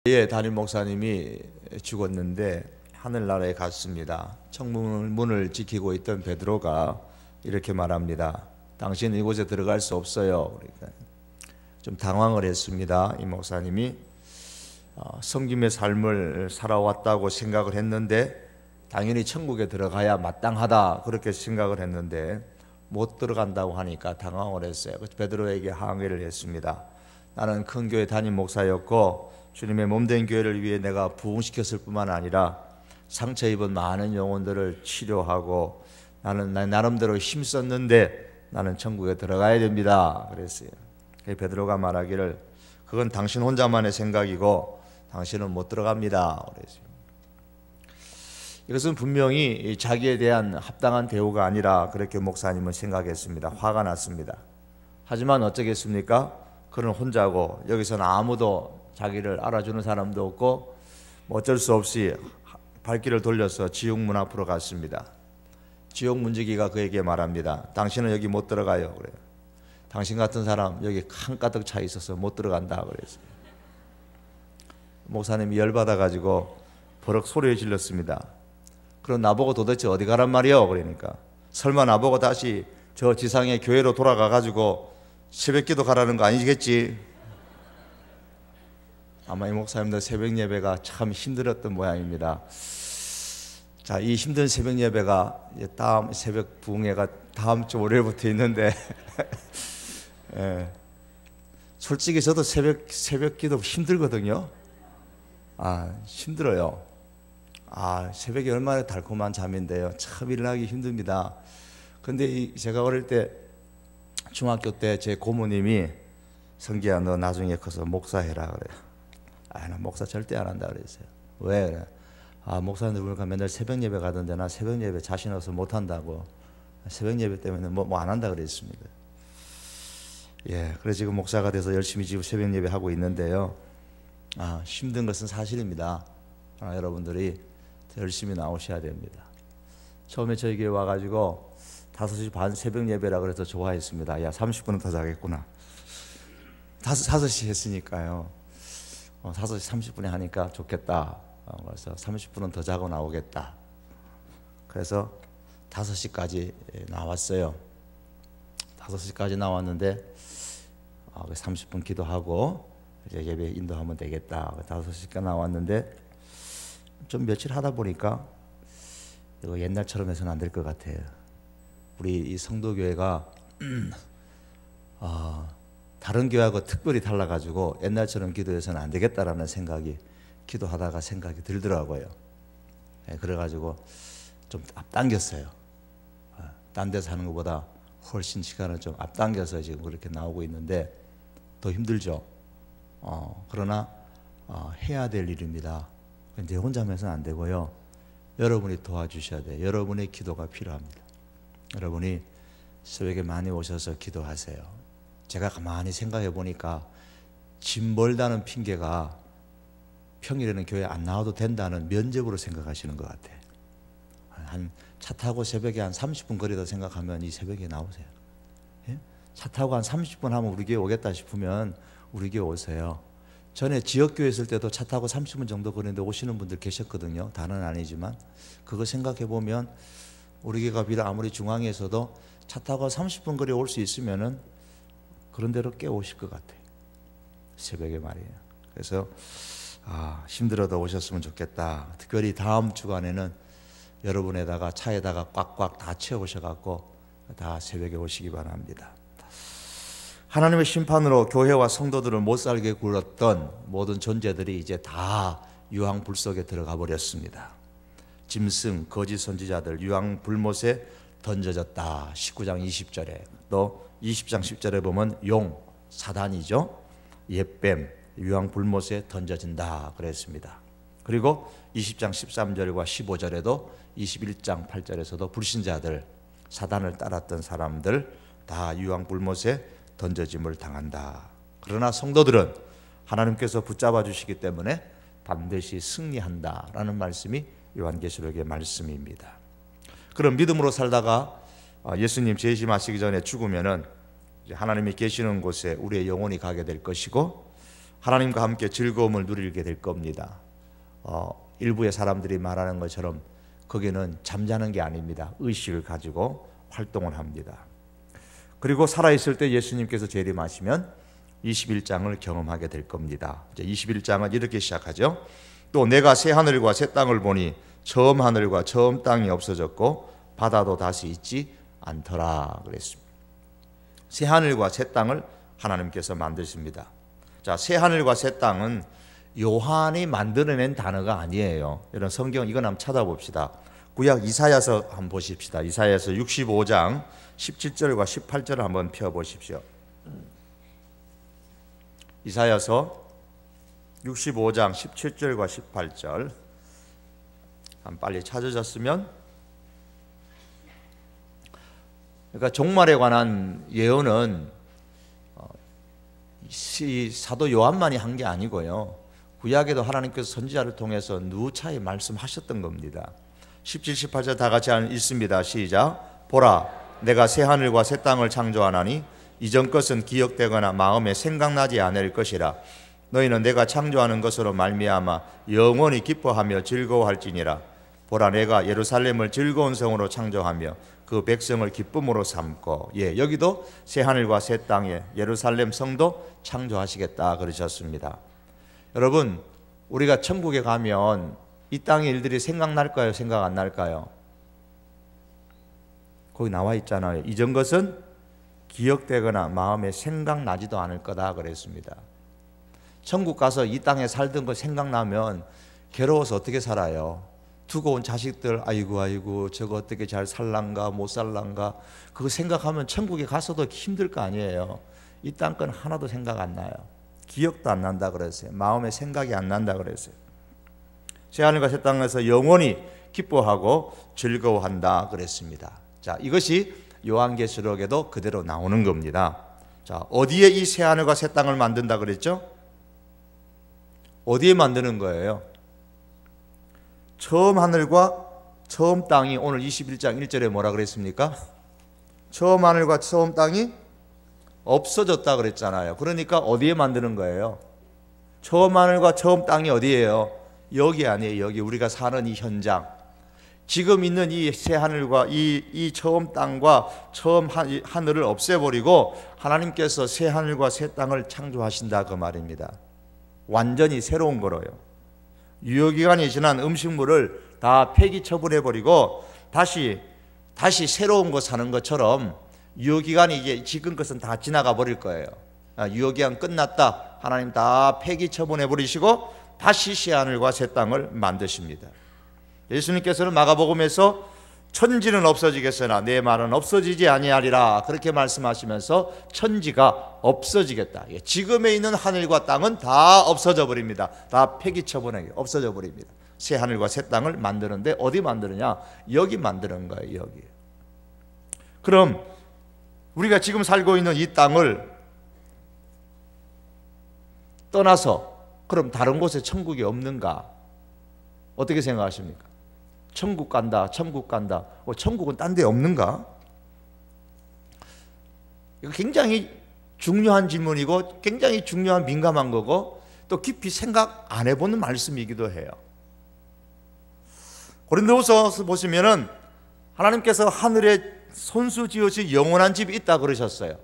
담임 목사님이 죽었는데 하늘나라에 갔습니다. 청문문을 지키고 있던 베드로가 이렇게 말합니다. 당신 이곳에 들어갈 수 없어요. 그러니까 좀 당황을 했습니다. 이 목사님이 섬김의 삶을 살아왔다고 생각을 했는데 당연히 천국에 들어가야 마땅하다 그렇게 생각을 했는데 못 들어간다고 하니까 당황을 했어요. 그래서 베드로에게 항의를 했습니다. 나는 큰 교회 담임 목사였고 주님의 몸된 교회를 위해 내가 부흥시켰을 뿐만 아니라 상처 입은 많은 영혼들을 치료하고 나는 나름대로 힘썼는데 나는 천국에 들어가야 됩니다 그랬어요. 베드로가 말하기를 그건 당신 혼자만의 생각이고 당신은 못 들어갑니다 그랬어요. 이것은 분명히 자기에 대한 합당한 대우가 아니라 그렇게 목사님은 생각했습니다. 화가 났습니다. 하지만 어쩌겠습니까? 그는 혼자고 여기서는 아무도 자기를 알아주는 사람도 없고 어쩔 수 없이 발길을 돌려서 지옥문 앞으로 갔습니다. 지옥 문지기가 그에게 말합니다. 당신은 여기 못 들어가요. 그래요. 당신 같은 사람 여기 한가득 차 있어서 못 들어간다 그랬어요. 목사님이 열받아 가지고 버럭 소리를 질렀습니다. 그럼 나보고 도대체 어디 가란 말이요? 그러니까 설마 나보고 다시 저 지상의 교회로 돌아가 가지고 새벽기도 가라는 거 아니겠지? 아마 이 목사님도 새벽 예배가 참 힘들었던 모양입니다. 자, 이 힘든 새벽 예배가 다음 새벽 부흥회가 다음 주 월요일부터 있는데 솔직히 저도 새벽 기도 힘들거든요. 힘들어요. 새벽이 얼마나 달콤한 잠인데요. 참 일어나기 힘듭니다. 근데 제가 어릴 때 중학교 때 제 고모님이 성기야 너 나중에 커서 목사해라 그래요. 나 목사 절대 안 한다 그랬어요. 왜? 그래? 목사님들 보니까 맨날 새벽 예배 가던데 나 새벽 예배 자신 없어서 못 한다고. 새벽 예배 때문에 뭐 안 한다 그랬습니다. 그래서 지금 목사가 돼서 열심히 지금 새벽 예배 하고 있는데요. 힘든 것은 사실입니다. 여러분들이 열심히 나오셔야 됩니다. 처음에 저희 교회 와가지고 5시 반 새벽 예배라 그래서 좋아했습니다. 30분은 더 자겠구나. 5시 했으니까요. 5시 30분에 하니까 좋겠다. 그래서 30분은 더 자고 나오겠다. 그래서 5시까지 나왔어요. 5시까지 나왔는데 30분 기도하고 이제 예배 인도하면 되겠다. 5시까지 나왔는데 좀 며칠 하다 보니까 이거 옛날처럼 해서는 안 될 것 같아요. 우리 이 성도교회가 다른 교회하고 특별히 달라가지고 옛날처럼 기도해서는 안 되겠다라는 생각이 기도하다가 생각이 들더라고요. 그래가지고 좀 앞당겼어요. 딴 데서 하는 것보다 훨씬 시간을 좀 앞당겨서 지금 그렇게 나오고 있는데 더 힘들죠. 그러나 해야 될 일입니다. 이제 혼자만 해서는 안 되고요. 여러분이 도와주셔야 돼요. 여러분의 기도가 필요합니다. 여러분이 새벽에 많이 오셔서 기도하세요. 제가 가만히 생각해 보니까 짐 벌다는 핑계가 평일에는 교회 안 나와도 된다는 면접으로 생각하시는 것 같아요. 차 타고 새벽에 한 30분 거리다 생각하면 이 새벽에 나오세요. 차 타고 한 30분 하면 우리 교회 오겠다 싶으면 우리 교회 오세요. 전에 지역교회 있을 때도 차 타고 30분 정도 거리는데 오시는 분들 계셨거든요. 다는 아니지만 그거 생각해 보면 우리 교회가 비록 아무리 중앙에서도 차 타고 30분 거리에 올 수 있으면은 그런 대로 깨우실 것 같아요. 새벽에 말이에요. 그래서 힘들어도 오셨으면 좋겠다. 특별히 다음 주간에는 여러분에다가 차에다가 꽉꽉 다 채우셔갖고 다 새벽에 오시기 바랍니다. 하나님의 심판으로 교회와 성도들을 못 살게 굴었던 모든 존재들이 이제 다 유황불 속에 들어가 버렸습니다. 짐승, 거짓 선지자들 유황불못에 던져졌다. 19장 20절에 또 20장 10절에 보면 용, 사단이죠. 옛뱀, 유황불못에 던져진다 그랬습니다. 그리고 20장 13절과 15절에도 21장 8절에서도 불신자들, 사단을 따랐던 사람들 다 유황불못에 던져짐을 당한다. 그러나 성도들은 하나님께서 붙잡아 주시기 때문에 반드시 승리한다라는 말씀이 요한계시록의 말씀입니다. 그럼 믿음으로 살다가 예수님 재림하시기 전에 죽으면은 하나님이 계시는 곳에 우리의 영혼이 가게 될 것이고 하나님과 함께 즐거움을 누리게 될 겁니다. 일부의 사람들이 말하는 것처럼 거기는 잠자는 게 아닙니다. 의식을 가지고 활동을 합니다. 그리고 살아있을 때 예수님께서 재림하시면 21장을 경험하게 될 겁니다. 21장은 이렇게 시작하죠. 또 내가 새 하늘과 새 땅을 보니 처음 하늘과 처음 땅이 없어졌고 바다도 다시 있지 않더라 그랬습니다. 새 하늘과 새 땅을 하나님께서 만드십니다. 자, 새 하늘과 새 땅은 요한이 만들어낸 단어가 아니에요. 이런 성경 이건 한번 찾아봅시다. 구약 이사야서 한번 보십시다. 이사야서 65장 17절과 18절을 한번 펴보십시오. 이사야서 65장 17절과 18절 한번 빨리 찾으셨으면, 그러니까 종말에 관한 예언은 사도 요한만이 한 게 아니고요, 구약에도 하나님께서 선지자를 통해서 누차히 말씀하셨던 겁니다. 17, 18절 다 같이 읽습니다. 시작. 보라, 내가 새 하늘과 새 땅을 창조하나니 이전 것은 기억되거나 마음에 생각나지 않을 것이라. 너희는 내가 창조하는 것으로 말미암아 영원히 기뻐하며 즐거워할지니라. 보라, 내가 예루살렘을 즐거운 성으로 창조하며 그 백성을 기쁨으로 삼고. 여기도 새 하늘과 새 땅에 예루살렘 성도 창조하시겠다 그러셨습니다. 여러분, 우리가 천국에 가면 이 땅의 일들이 생각날까요? 생각 안 날까요? 거기 나와 있잖아요. 이전 것은 기억되거나 마음에 생각나지도 않을 거다 그랬습니다. 천국 가서 이 땅에 살던 거 생각나면 괴로워서 어떻게 살아요? 두고 온 자식들 아이고 저거 어떻게 잘 살란가 못 살란가, 그거 생각하면 천국에 가서도 힘들 거 아니에요. 이 땅 건 하나도 생각 안 나요. 기억도 안 난다 그랬어요. 마음에 생각이 안 난다 그랬어요. 새 하늘과 새 땅에서 영원히 기뻐하고 즐거워한다 그랬습니다. 자, 이것이 요한계시록에도 그대로 나오는 겁니다. 자, 어디에 이 새 하늘과 새 땅을 만든다 그랬죠? 어디에 만드는 거예요? 처음 하늘과 처음 땅이, 오늘 21장 1절에 뭐라 그랬습니까? 처음 하늘과 처음 땅이 없어졌다 그랬잖아요. 그러니까 어디에 만드는 거예요? 처음 하늘과 처음 땅이 어디예요? 여기 아니에요. 여기 우리가 사는 이 현장, 지금 있는 이 새 하늘과 이 처음 땅과 처음 하늘을 없애버리고 하나님께서 새 하늘과 새 땅을 창조하신다 그 말입니다. 완전히 새로운 거로요. 유효기간이 지난 음식물을 다 폐기 처분해버리고 다시 새로운 거 사는 것처럼 유효기간이 이제 지금 것은 다 지나가 버릴 거예요. 유효기간 끝났다, 하나님 다 폐기 처분해버리시고 다시 새 하늘과 새 땅을 만드십니다. 예수님께서는 마가복음에서 천지는 없어지겠으나 내 말은 없어지지 아니하리라 그렇게 말씀하시면서 천지가 없어지겠다. 지금에 있는 하늘과 땅은 다 없어져 버립니다. 다 폐기 처분해 없어져 버립니다. 새 하늘과 새 땅을 만드는데 어디 만드느냐? 여기 만드는 거예요. 여기. 그럼 우리가 지금 살고 있는 이 땅을 떠나서 그럼 다른 곳에 천국이 없는가? 어떻게 생각하십니까? 천국 간다. 천국은 딴 데 없는가? 이거 굉장히 중요한 질문이고 굉장히 중요한 민감한 거고 또 깊이 생각 안 해보는 말씀이기도 해요. 고린도후서 보시면은 하나님께서 하늘에 손수 지으신 영원한 집이 있다 그러셨어요.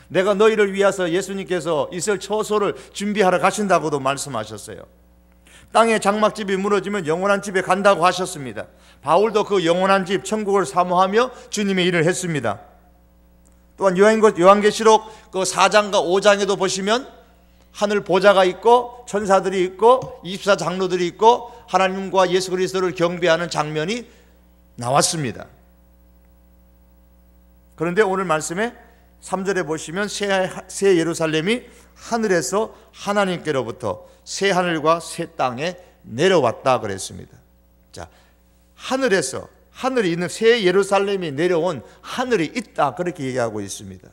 내가 너희를 위해서 예수님께서 이스라엘 처소를 준비하러 가신다고도 말씀하셨어요. 땅의 장막집이 무너지면 영원한 집에 간다고 하셨습니다. 바울도 그 영원한 집 천국을 사모하며 주님의 일을 했습니다. 또한 요한계시록 그 4장과 5장에도 보시면 하늘 보좌가 있고 천사들이 있고 24장로들이 있고 하나님과 예수 그리스도를 경배하는 장면이 나왔습니다. 그런데 오늘 말씀에 3절에 보시면 새 예루살렘이 하늘에서 하나님께로부터 새 하늘과 새 땅에 내려왔다 그랬습니다. 자, 하늘에서, 하늘이 있는 새 예루살렘이 내려온 하늘이 있다 그렇게 얘기하고 있습니다.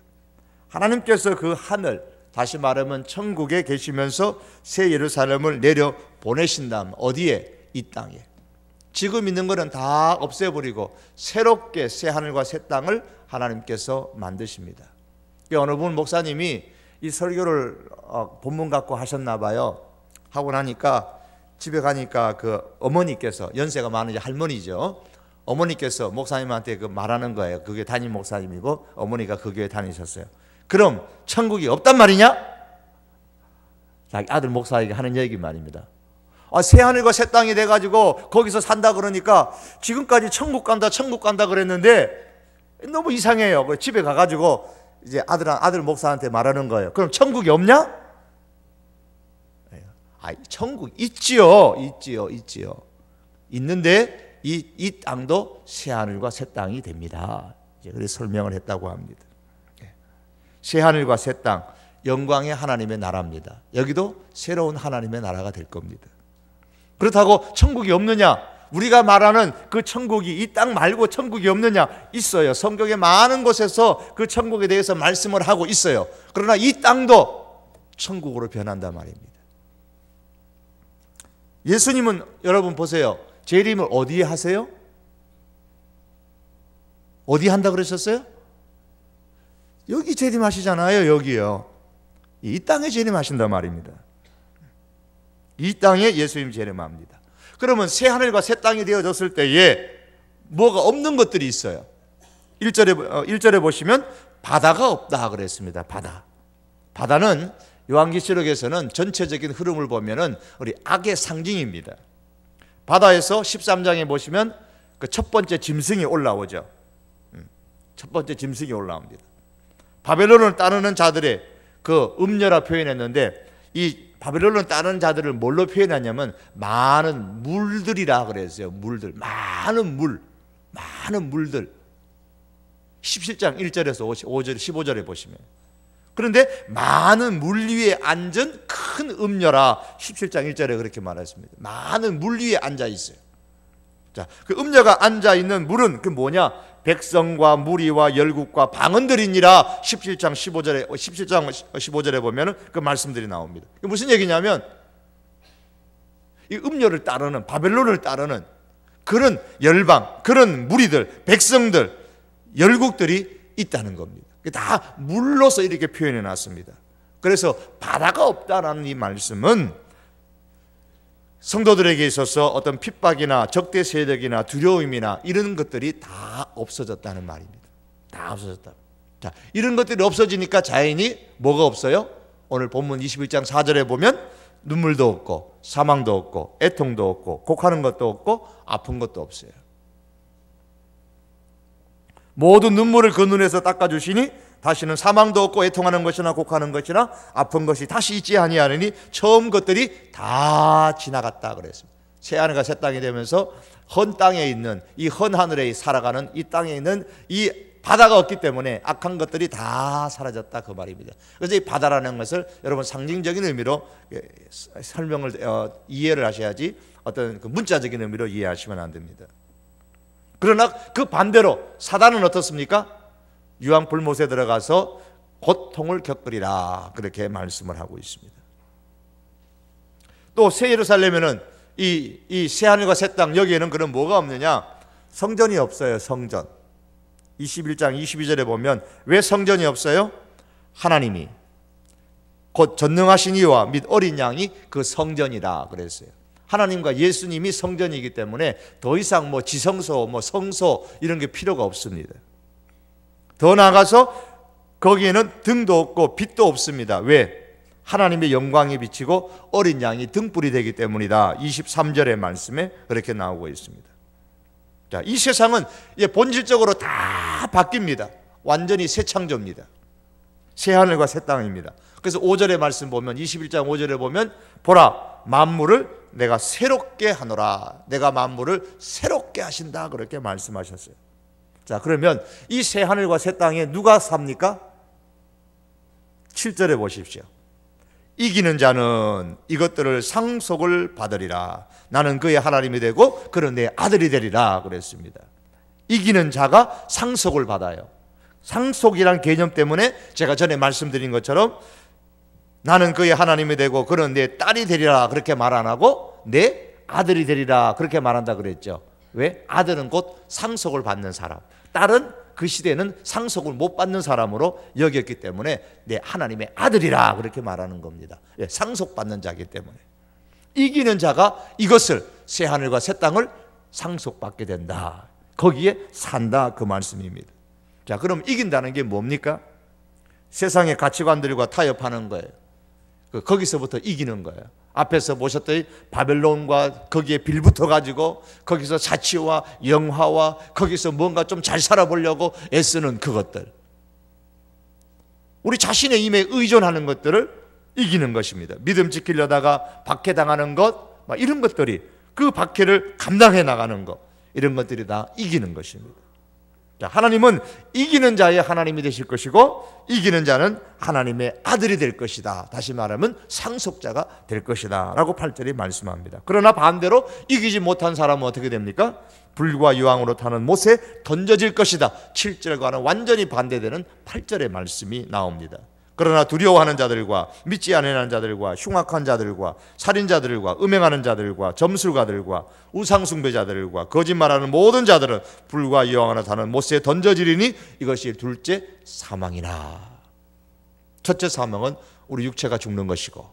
하나님께서 그 하늘, 다시 말하면 천국에 계시면서 새 예루살렘을 내려 보내신다면 어디에? 이 땅에. 지금 있는 것은 다 없애버리고 새롭게 새 하늘과 새 땅을 하나님께서 만드십니다. 어느 분 목사님이 이 설교를 본문 갖고 하셨나 봐요. 하고 나니까 집에 가니까 그 어머니께서, 연세가 많은 할머니죠, 어머니께서 목사님한테 그 말하는 거예요. 그게 담임 목사님이고 어머니가 그 교회 다니셨어요. 그럼 천국이 없단 말이냐? 자기 아들 목사에게 하는 얘기 말입니다. 새하늘과 새 땅이 돼가지고 거기서 산다 그러니까 지금까지 천국 간다 그랬는데 너무 이상해요. 집에 가가지고 이제 아들 목사한테 말하는 거예요. 그럼 천국이 없냐? 천국 있지요. 있는데 이 땅도 새하늘과 새 땅이 됩니다. 그렇게 설명을 했다고 합니다. 새하늘과 새 땅, 영광의 하나님의 나라입니다. 여기도 새로운 하나님의 나라가 될 겁니다. 그렇다고 천국이 없느냐? 우리가 말하는 그 천국이 이 땅 말고 천국이 없느냐? 있어요. 성경의 많은 곳에서 그 천국에 대해서 말씀을 하고 있어요. 그러나 이 땅도 천국으로 변한단 말입니다. 예수님은 여러분 보세요. 재림을 어디에 하세요? 어디 한다 그러셨어요? 여기 재림하시잖아요. 여기요. 이 땅에 재림하신단 말입니다. 이 땅에 예수님 재림합니다. 그러면 새 하늘과 새 땅이 되어졌을 때에 뭐가 없는 것들이 있어요. 1절에 보시면 바다가 없다 그랬습니다. 바다는 요한계시록에서는 전체적인 흐름을 보면은 우리 악의 상징입니다. 바다에서 13장에 보시면 그 첫 번째 짐승이 올라오죠. 첫 번째 짐승이 올라옵니다. 바벨론을 따르는 자들의 그 음녀라 표현했는데, 이 바벨론을 따르는 자들을 뭘로 표현하냐면 많은 물들이라 그랬어요. 물들, 많은 물들. 17장 1절에서 5절, 15절에 보시면, 그런데 많은 물 위에 앉은 큰 음녀라 17장 1절에 그렇게 말했습니다. 많은 물 위에 앉아 있어요. 자, 그 음녀가 앉아 있는 물은 그 뭐냐? 백성과 무리와 열국과 방언들이니라 17장 15절에 보면은 그 말씀들이 나옵니다. 이게 무슨 얘기냐면 이 음녀를 따르는, 바벨론을 따르는 그런 열방, 그런 무리들, 백성들, 열국들이 있다는 겁니다. 다 물로서 이렇게 표현해 놨습니다. 그래서 바다가 없다라는 이 말씀은 성도들에게 있어서 어떤 핍박이나 적대 세력이나 두려움이나 이런 것들이 다 없어졌다는 말입니다. 다 없어졌다. 자, 이런 것들이 없어지니까 자연히 뭐가 없어요? 오늘 본문 21장 4절에 보면 눈물도 없고 사망도 없고 애통도 없고 곡하는 것도 없고 아픈 것도 없어요. 모든 눈물을 그 눈에서 닦아주시니 다시는 사망도 없고 애통하는 것이나 곡하는 것이나 아픈 것이 다시 있지 아니하느니 처음 것들이 다 지나갔다 그랬습니다. 새 하늘과 새 땅이 되면서 헌 땅에 있는, 이 헌 하늘에 살아가는 이 땅에 있는 이 바다가 없기 때문에 악한 것들이 다 사라졌다 그 말입니다. 그래서 이 바다라는 것을 여러분 상징적인 의미로 설명을 이해를 하셔야지 어떤 그 문자적인 의미로 이해하시면 안 됩니다. 그러나 그 반대로 사단은 어떻습니까? 유황불못에 들어가서 고통을 겪으리라 그렇게 말씀을 하고 있습니다. 또 새 예루살렘에는 이 새하늘과 새 땅, 여기에는 그럼 뭐가 없느냐? 성전이 없어요. 성전. 21장 22절에 보면 왜 성전이 없어요? 하나님이 곧 전능하신 이와 및 어린 양이 그 성전이라 그랬어요. 하나님과 예수님이 성전이기 때문에 더 이상 뭐 지성소, 뭐 성소 이런 게 필요가 없습니다. 더 나아가서 거기에는 등도 없고 빛도 없습니다. 왜? 하나님의 영광이 비치고 어린 양이 등불이 되기 때문이다. 23절의 말씀에 그렇게 나오고 있습니다. 자, 이 세상은 본질적으로 다 바뀝니다. 완전히 새 창조입니다. 새 하늘과 새 땅입니다. 그래서 5절의 말씀 보면, 21장 5절에 보면 보라 만물을 내가 새롭게 하노라. 내가 만물을 새롭게 하신다 그렇게 말씀하셨어요. 자, 그러면 이 새 하늘과 새 땅에 누가 삽니까? 7절에 보십시오. 이기는 자는 이것들을 상속을 받으리라. 나는 그의 하나님이 되고 그는 내 아들이 되리라 그랬습니다. 이기는 자가 상속을 받아요. 상속이란 개념 때문에 제가 전에 말씀드린 것처럼 나는 그의 하나님이 되고 그는 내 딸이 되리라 그렇게 말 안 하고 내 아들이 되리라 그렇게 말한다 그랬죠. 왜? 아들은 곧 상속을 받는 사람, 딸은 그 시대는 상속을 못 받는 사람으로 여겼기 때문에 내 하나님의 아들이라 그렇게 말하는 겁니다. 상속받는 자이기 때문에. 이기는 자가 이것을 새하늘과 새 땅을 상속받게 된다. 거기에 산다 그 말씀입니다. 자, 그럼 이긴다는 게 뭡니까? 세상의 가치관들과 타협하는 거예요. 거기서부터 이기는 거예요. 앞에서 보셨더니 바벨론과 거기에 빌붙어 가지고 거기서 자치와 영화와 거기서 뭔가 좀 잘 살아보려고 애쓰는 그것들, 우리 자신의 힘에 의존하는 것들을 이기는 것입니다. 믿음 지키려다가 박해당하는 것, 이런 것들이, 그 박해를 감당해 나가는 것, 이런 것들이 다 이기는 것입니다. 자, 하나님은 이기는 자의 하나님이 되실 것이고 이기는 자는 하나님의 아들이 될 것이다. 다시 말하면 상속자가 될 것이다 라고 8절이 말씀합니다. 그러나 반대로 이기지 못한 사람은 어떻게 됩니까? 불과 유황으로 타는 못에 던져질 것이다. 7절과는 완전히 반대되는 8절의 말씀이 나옵니다. 그러나 두려워하는 자들과 믿지 아니하는 자들과 흉악한 자들과 살인자들과 음행하는 자들과 점술가들과 우상숭배자들과 거짓말하는 모든 자들은 불과 유황으로 타는 못에 던져지리니 이것이 둘째 사망이나. 첫째 사망은 우리 육체가 죽는 것이고,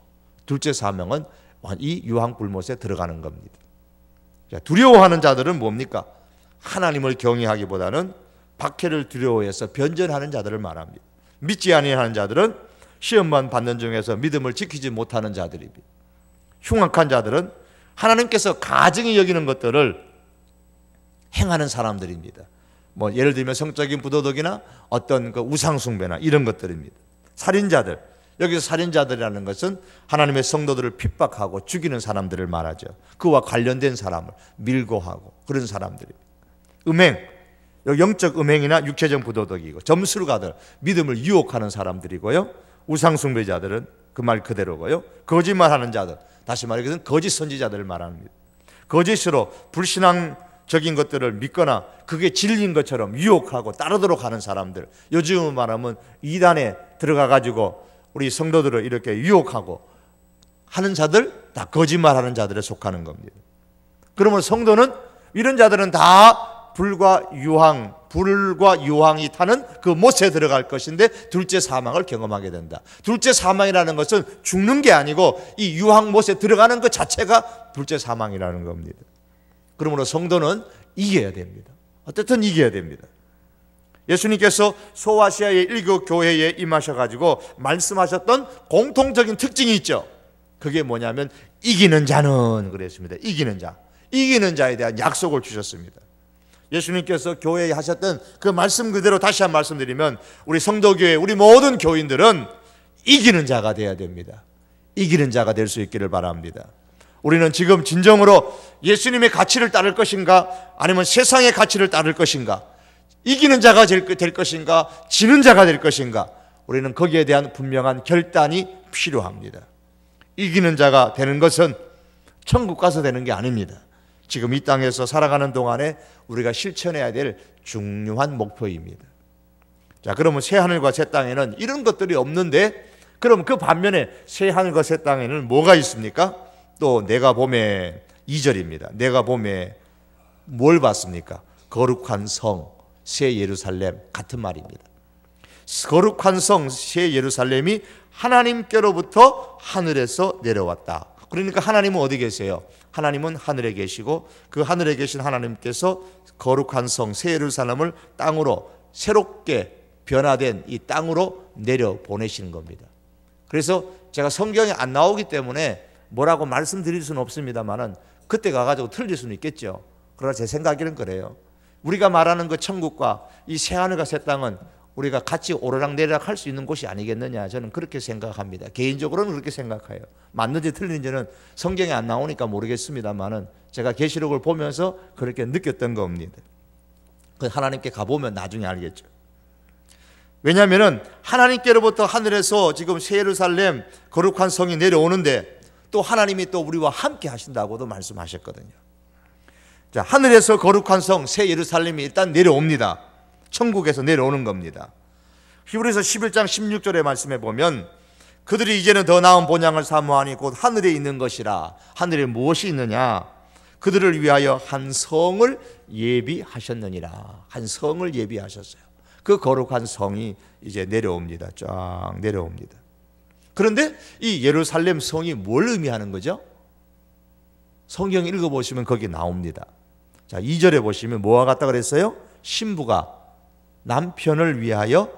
둘째 사망은 이 유황불못에 들어가는 겁니다. 자, 두려워하는 자들은 뭡니까? 하나님을 경외하기보다는 박해를 두려워해서 변절하는 자들을 말합니다. 믿지 아니하는 자들은 시험만 받는 중에서 믿음을 지키지 못하는 자들입니다. 흉악한 자들은 하나님께서 가증히 여기는 것들을 행하는 사람들입니다. 예를 들면 성적인 부도덕이나 어떤 그 우상숭배나 이런 것들입니다. 살인자들, 여기서 살인자들이라는 것은 하나님의 성도들을 핍박하고 죽이는 사람들을 말하죠. 그와 관련된 사람을 밀고 하고 그런 사람들입니다. 음행, 영적 음행이나 육체적 부도덕이고, 점술가들, 믿음을 유혹하는 사람들이고요. 우상숭배자들은 그 말 그대로고요. 거짓말하는 자들, 다시 말해서 거짓 선지자들을 말합니다. 거짓으로 불신앙적인 것들을 믿거나 그게 진리인 것처럼 유혹하고 따르도록 하는 사람들, 요즘 말하면 이단에 들어가 가지고 우리 성도들을 이렇게 유혹하고 하는 자들, 다 거짓말하는 자들에 속하는 겁니다. 그러면 성도는, 이런 자들은 다 불과 유황이 타는 그 못에 들어갈 것인데 둘째 사망을 경험하게 된다. 둘째 사망이라는 것은 죽는 게 아니고 이 유황 못에 들어가는 것 자체가 둘째 사망이라는 겁니다. 그러므로 성도는 이겨야 됩니다. 어쨌든 이겨야 됩니다. 예수님께서 소아시아의 일곱 교회에 임하셔가지고 말씀하셨던 공통적인 특징이 있죠. 그게 뭐냐면 이기는 자는 그랬습니다. 이기는 자, 이기는 자에 대한 약속을 주셨습니다. 예수님께서 교회에 하셨던 그 말씀 그대로 다시 한 말씀드리면, 우리 성도교회, 우리 모든 교인들은 이기는 자가 되어야 됩니다. 이기는 자가 될 수 있기를 바랍니다. 우리는 지금 진정으로 예수님의 가치를 따를 것인가, 아니면 세상의 가치를 따를 것인가, 이기는 자가 될 것인가, 지는 자가 될 것인가, 우리는 거기에 대한 분명한 결단이 필요합니다. 이기는 자가 되는 것은 천국 가서 되는 게 아닙니다. 지금 이 땅에서 살아가는 동안에 우리가 실천해야 될 중요한 목표입니다. 자, 그러면 새하늘과 새 땅에는 이런 것들이 없는데, 그럼 그 반면에 새하늘과 새 땅에는 뭐가 있습니까? 또 내가 봄에 2절입니다. 내가 봄에 뭘 봤습니까? 거룩한 성, 새 예루살렘, 같은 말입니다. 거룩한 성, 새 예루살렘이 하나님께로부터 하늘에서 내려왔다. 그러니까 하나님은 어디 계세요? 하나님은 하늘에 계시고 그 하늘에 계신 하나님께서 거룩한 성 새 예루살렘을 땅으로, 새롭게 변화된 이 땅으로 내려 보내시는 겁니다. 그래서 제가 성경에 안 나오기 때문에 뭐라고 말씀드릴 수는 없습니다만은 그때 가가지고 틀릴 수는 있겠죠. 그러나 제 생각에는 그래요. 우리가 말하는 그 천국과 이 새하늘과 새 땅은 우리가 같이 오르락내리락 할 수 있는 곳이 아니겠느냐, 저는 그렇게 생각합니다. 개인적으로는 그렇게 생각해요. 맞는지 틀린지는 성경에 안 나오니까 모르겠습니다만은 제가 계시록을 보면서 그렇게 느꼈던 겁니다. 하나님께 가보면 나중에 알겠죠. 왜냐하면 하나님께로부터 하늘에서 지금 새 예루살렘 거룩한 성이 내려오는데 또 하나님이 또 우리와 함께 하신다고도 말씀하셨거든요. 자, 하늘에서 거룩한 성 새 예루살렘이 일단 내려옵니다. 천국에서 내려오는 겁니다. 히브리서 11장 16절의 말씀에 보면 그들이 이제는 더 나은 본향을 사모하니 곧 하늘에 있는 것이라. 하늘에 무엇이 있느냐? 그들을 위하여 한 성을 예비하셨느니라. 한 성을 예비하셨어요. 그 거룩한 성이 이제 내려옵니다. 쫙 내려옵니다. 그런데 이 예루살렘 성이 뭘 의미하는 거죠? 성경 읽어보시면 거기 나옵니다. 자, 2절에 보시면 뭐와 같다 그랬어요? 신부가 남편을 위하여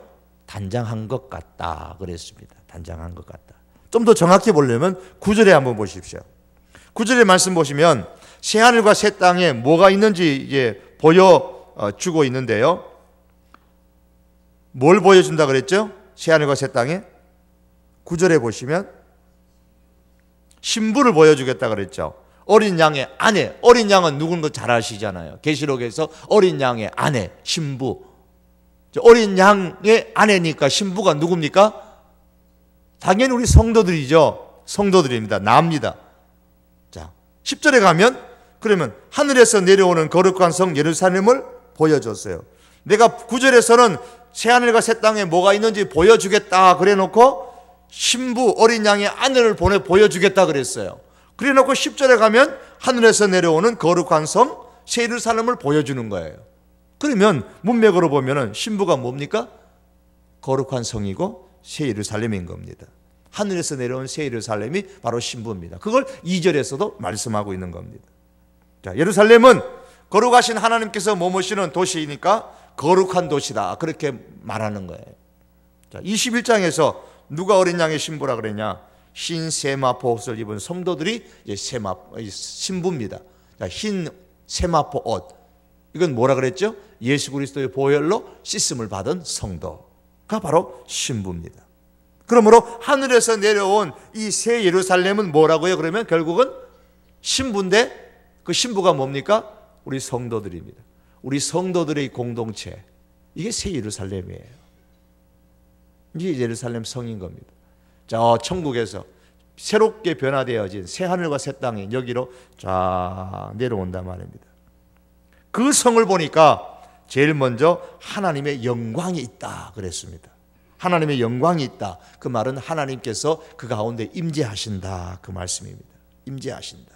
단장한 것 같다 그랬습니다. 단장한 것 같다. 좀 더 정확히 보려면 9절에 한번 보십시오. 9절의 말씀 보시면 새하늘과 새 땅에 뭐가 있는지 이제 보여주고 있는데요. 뭘 보여준다 그랬죠? 새하늘과 새 땅에 9절에 보시면 신부를 보여주겠다 그랬죠. 어린 양의 아내, 어린 양은 누군 거 잘 아시잖아요. 계시록에서 어린 양의 아내, 신부. 어린 양의 아내니까 신부가 누굽니까? 당연히 우리 성도들이죠. 성도들입니다. 나입니다. 자, 10절에 가면 그러면 하늘에서 내려오는 거룩한 성 예루살렘을 보여줬어요. 내가 9절에서는 새하늘과 새 땅에 뭐가 있는지 보여주겠다 그래 놓고 신부 어린 양의 아내를 보여주겠다 그랬어요. 그래 놓고 10절에 가면 하늘에서 내려오는 거룩한 성 새 예루살렘을 보여주는 거예요. 그러면 문맥으로 보면은 신부가 뭡니까? 거룩한 성이고 새 예루살렘인 겁니다. 하늘에서 내려온 새 예루살렘이 바로 신부입니다. 그걸 2절에서도 말씀하고 있는 겁니다. 자, 예루살렘은 거룩하신 하나님께서 머무시는 도시이니까 거룩한 도시다 그렇게 말하는 거예요. 자, 21장에서 누가 어린 양의 신부라 그랬냐? 흰 세마포 옷을 입은 성도들이 신부입니다. 자, 흰 세마포 옷, 이건 뭐라 그랬죠? 예수 그리스도의 보혈로 씻음을 받은 성도가 바로 신부입니다. 그러므로 하늘에서 내려온 이 새 예루살렘은 뭐라고요? 그러면 결국은 신부인데 그 신부가 뭡니까? 우리 성도들입니다. 우리 성도들의 공동체, 이게 새 예루살렘이에요. 이게 예루살렘 성인 겁니다. 저 천국에서 새롭게 변화되어진 새 하늘과 새 땅이 여기로 쫙 내려온단 말입니다. 그 성을 보니까 제일 먼저 하나님의 영광이 있다 그랬습니다. 하나님의 영광이 있다. 그 말은 하나님께서 그 가운데 임재하신다 그 말씀입니다. 임재하신다.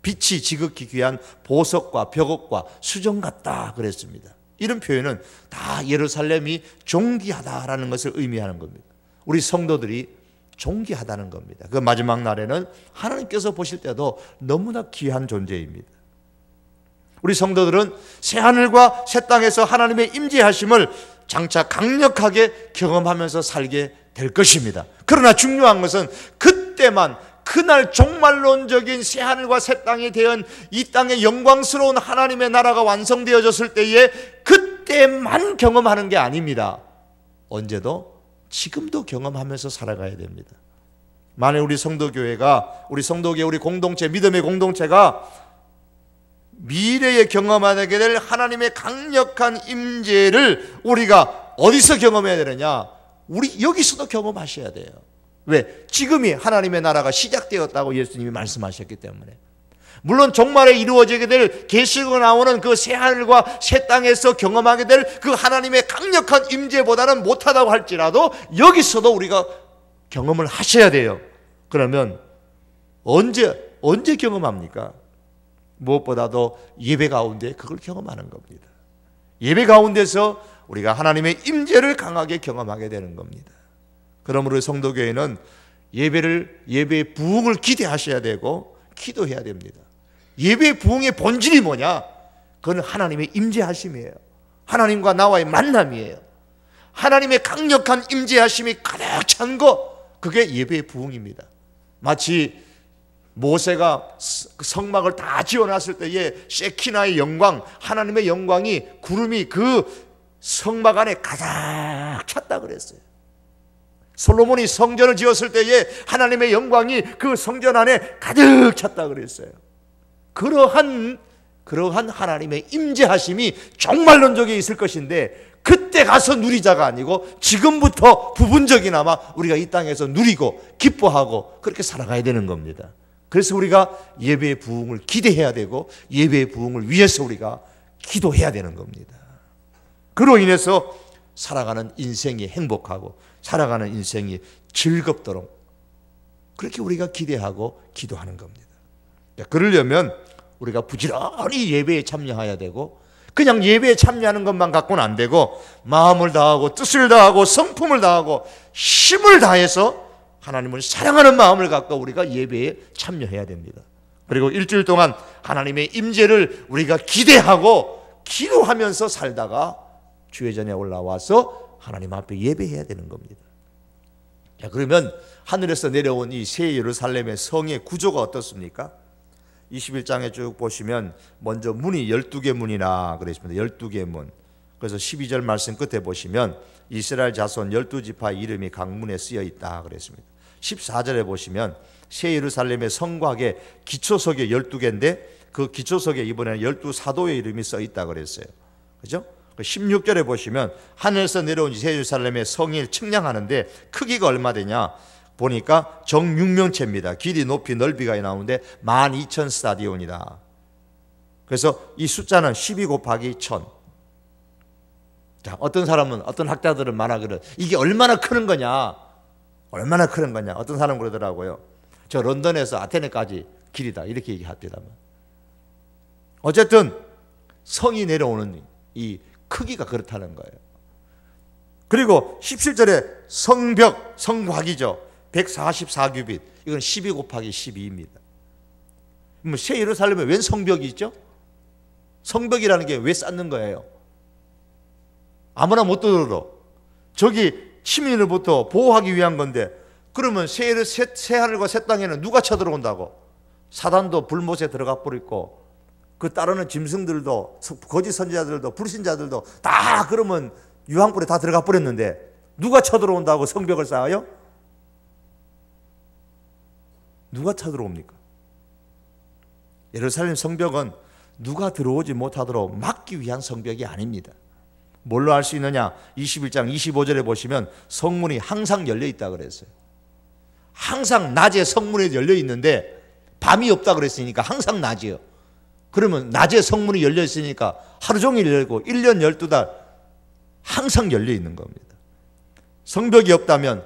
빛이 지극히 귀한 보석과 벽옥과 수정 같다 그랬습니다. 이런 표현은 다 예루살렘이 존귀하다라는 것을 의미하는 겁니다. 우리 성도들이 존귀하다는 겁니다. 그 마지막 날에는 하나님께서 보실 때도 너무나 귀한 존재입니다. 우리 성도들은 새하늘과 새 땅에서 하나님의 임재하심을 장차 강력하게 경험하면서 살게 될 것입니다. 그러나 중요한 것은 그때만, 그날 종말론적인 새하늘과 새 땅이 되은 이 땅의 영광스러운 하나님의 나라가 완성되어졌을 때에 그때만 경험하는 게 아닙니다. 언제도 지금도 경험하면서 살아가야 됩니다. 만약 우리 성도교회가, 우리 성도교회, 우리 공동체, 믿음의 공동체가 미래에 경험하게 될 하나님의 강력한 임재를 우리가 어디서 경험해야 되느냐? 우리 여기서도 경험하셔야 돼요. 왜? 지금이 하나님의 나라가 시작되었다고 예수님이 말씀하셨기 때문에. 물론 종말에 이루어지게 될 계시록에 나오는 그 새하늘과 새 땅에서 경험하게 될 그 하나님의 강력한 임재보다는 못하다고 할지라도 여기서도 우리가 경험을 하셔야 돼요. 그러면 언제 경험합니까? 무엇보다도 예배 가운데 그걸 경험하는 겁니다. 예배 가운데서 우리가 하나님의 임재를 강하게 경험하게 되는 겁니다. 그러므로 성도교회는 예배의 부흥을 기대하셔야 되고 기도해야 됩니다. 예배의 부흥의 본질이 뭐냐? 그건 하나님의 임재하심이에요. 하나님과 나와의 만남이에요. 하나님의 강력한 임재하심이 가득 찬 것, 그게 예배의 부흥입니다. 마치 모세가 성막을 다 지어놨을 때에 셰키나의 영광, 하나님의 영광이, 구름이 그 성막 안에 가득 찼다 그랬어요. 솔로몬이 성전을 지었을 때에 하나님의 영광이 그 성전 안에 가득 찼다 그랬어요. 그러한 하나님의 임재하심이 종말론적에 있을 것인데 그때 가서 누리자가 아니고 지금부터 부분적이나마 우리가 이 땅에서 누리고 기뻐하고 그렇게 살아가야 되는 겁니다. 그래서 우리가 예배의 부흥을 기대해야 되고 예배의 부흥을 위해서 우리가 기도해야 되는 겁니다. 그로 인해서 살아가는 인생이 행복하고 살아가는 인생이 즐겁도록 그렇게 우리가 기대하고 기도하는 겁니다. 그러려면 우리가 부지런히 예배에 참여해야 되고 그냥 예배에 참여하는 것만 갖고는 안 되고 마음을 다하고 뜻을 다하고 성품을 다하고 힘을 다해서 하나님을 사랑하는 마음을 갖고 우리가 예배에 참여해야 됩니다. 그리고 일주일 동안 하나님의 임재를 우리가 기대하고 기도하면서 살다가 주의 전에 올라와서 하나님 앞에 예배해야 되는 겁니다. 자, 그러면 하늘에서 내려온 이 새 예루살렘의 성의 구조가 어떻습니까? 21장에 쭉 보시면 먼저 문이 12개 문이나 그랬습니다. 12개 문. 그래서 12절 말씀 끝에 보시면 이스라엘 자손 12지파 이름이 각 문에 쓰여 있다 그랬습니다. 14절에 보시면 새 예루살렘의 성곽의 기초석이 12개인데 그 기초석에 이번에는 12사도의 이름이 써 있다 그랬어요. 그죠? 16절에 보시면 하늘에서 내려온 새 예루살렘의 성을 측량하는데 크기가 얼마 되냐 보니까 정육면체입니다. 길이, 높이, 넓이가 나오는데 12,000 스타디온이다. 그래서 이 숫자는 12 곱하기 1000. 자, 어떤 사람은, 어떤 학자들은 말하기를 이게 얼마나 크는 거냐, 얼마나 크는 거냐. 어떤 사람은 그러더라고요. 저 런던에서 아테네까지 길이다 이렇게 얘기합니다만, 어쨌든 성이 내려오는 이 크기가 그렇다는 거예요. 그리고 17절에 성벽, 성곽이죠. 144규빗. 이건 12 곱하기 12입니다. 새 예루살렘에 웬 성벽이 있죠? 성벽이라는 게 왜 쌓는 거예요? 아무나 못 들어도 저기 시민으로부터 보호하기 위한 건데, 그러면 새 하늘과 새 땅에는 누가 쳐들어온다고? 사단도 불못에 들어가 버리고 그 따르는 짐승들도, 거짓 선지자들도, 불신자들도 다 그러면 유황불에 다 들어가 버렸는데 누가 쳐들어온다고 성벽을 쌓아요? 누가 쳐들어옵니까? 예루살렘 성벽은 누가 들어오지 못하도록 막기 위한 성벽이 아닙니다. 뭘로 알 수 있느냐? 21장 25절에 보시면 성문이 항상 열려 있다 그랬어요. 항상 낮에 성문이 열려 있는데 밤이 없다 그랬으니까 항상 낮이요. 그러면 낮에 성문이 열려 있으니까 하루 종일 열고 1년 12달 항상 열려 있는 겁니다. 성벽이 없다면